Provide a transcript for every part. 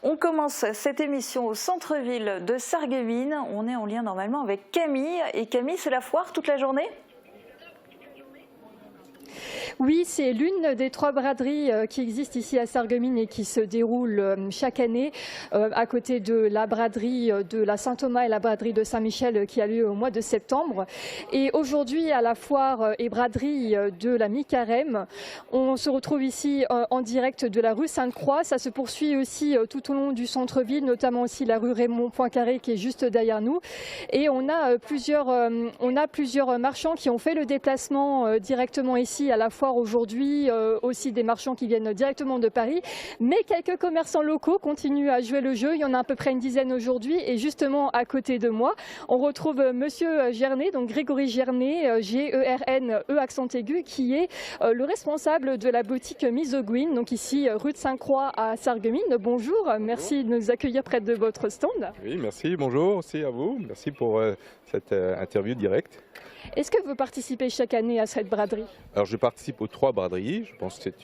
On commence cette émission au centre-ville de Sarreguemines. On est en lien normalement avec Camille. Et Camille, c'est la foire toute la journée ? Oui, c'est l'une des 3 braderies qui existent ici à Sarreguemines et qui se déroule chaque année à côté de la braderie de la Saint-Thomas et la braderie de Saint-Michel qui a lieu au mois de septembre. Et aujourd'hui, à la foire et braderie de la Mi-Carême, on se retrouve ici en direct de la rue Sainte-Croix. Ça se poursuit aussi tout au long du centre-ville, notamment aussi la rue Raymond Poincaré qui est juste derrière nous. Et on a plusieurs marchands qui ont fait le déplacement directement ici à la foire aujourd'hui, aussi des marchands qui viennent directement de Paris, mais quelques commerçants locaux continuent à jouer le jeu. Il y en a à peu près une dizaine aujourd'hui et justement à côté de moi, on retrouve Monsieur Gernet, donc Grégory Gernet, G-E-R-N-E accent aigu, qui est le responsable de la boutique Misoguine, donc ici rue de Sainte-Croix à Sarreguemines. Bonjour, merci de nous accueillir près de votre stand. Oui, merci, bonjour aussi à vous, merci pour cette interview directe. Est-ce que vous participez chaque année à cette braderie? Alors je participe aux 3 braderies, je pense que c'est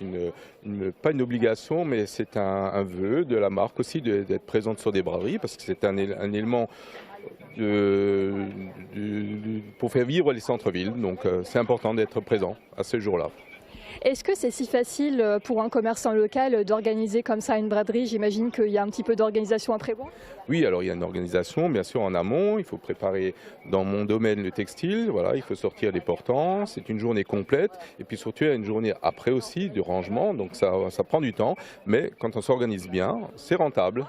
pas une obligation, mais c'est un vœu de la marque aussi d'être présente sur des braderies, parce que c'est un élément pour faire vivre les centres-villes, donc c'est important d'être présent à ce jour-là. Est-ce que c'est si facile pour un commerçant local d'organiser comme ça une braderie? J'imagine qu'il y a un petit peu d'organisation à prévoir. Oui, alors il y a une organisation, bien sûr, en amont. Il faut préparer dans mon domaine le textile. Voilà, il faut sortir les portants. C'est une journée complète. Et puis surtout, il y a une journée après aussi de rangement. Donc ça prend du temps. Mais quand on s'organise bien, c'est rentable.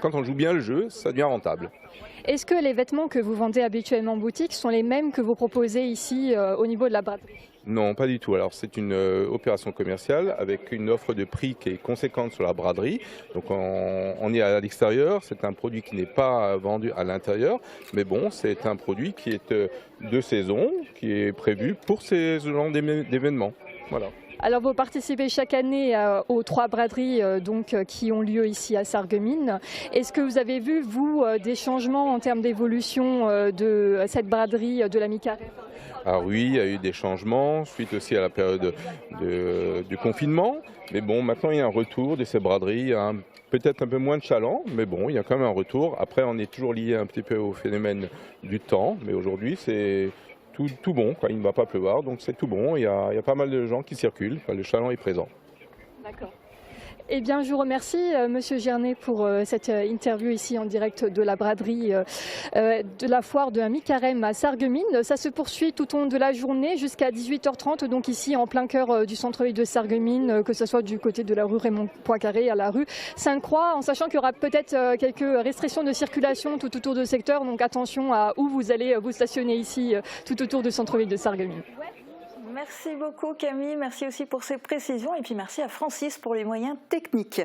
Quand on joue bien le jeu, ça devient rentable. Est-ce que les vêtements que vous vendez habituellement en boutique sont les mêmes que vous proposez ici au niveau de la braderie? Non, pas du tout. Alors c'est une opération commerciale avec une offre de prix qui est conséquente sur la braderie. Donc on est à l'extérieur, c'est un produit qui n'est pas vendu à l'intérieur, mais bon, c'est un produit qui est de saison, qui est prévu pour ces genres d'événements. Voilà. Alors vous participez chaque année aux 3 braderies qui ont lieu ici à Sarreguemines. Est-ce que vous avez vu, vous, des changements en termes d'évolution de cette braderie de la Mi-Carême? Ah oui, il y a eu des changements suite aussi à la période du confinement. Mais bon, maintenant il y a un retour de ces braderies, peut-être un peu moins de chaland, mais bon, il y a quand même un retour. Après, on est toujours lié un petit peu au phénomène du temps, mais aujourd'hui c'est tout bon, quoi. Il ne va pas pleuvoir, donc c'est tout bon. Il y a pas mal de gens qui circulent, enfin, le chaland est présent. D'accord. Eh bien, je vous remercie, Monsieur Gernet, pour cette interview ici en direct de la braderie de la foire de la Mi-Carême à Sarreguemines. Ça se poursuit tout au long de la journée jusqu'à 18h30, donc ici en plein cœur du centre-ville de Sarreguemines, que ce soit du côté de la rue Raymond Poincaré à la rue Sainte-Croix, en sachant qu'il y aura peut-être quelques restrictions de circulation tout autour du secteur, donc attention à où vous allez vous stationner ici tout autour du centre-ville de Sarreguemines. Merci beaucoup Camille, merci aussi pour ces précisions et puis merci à Francis pour les moyens techniques.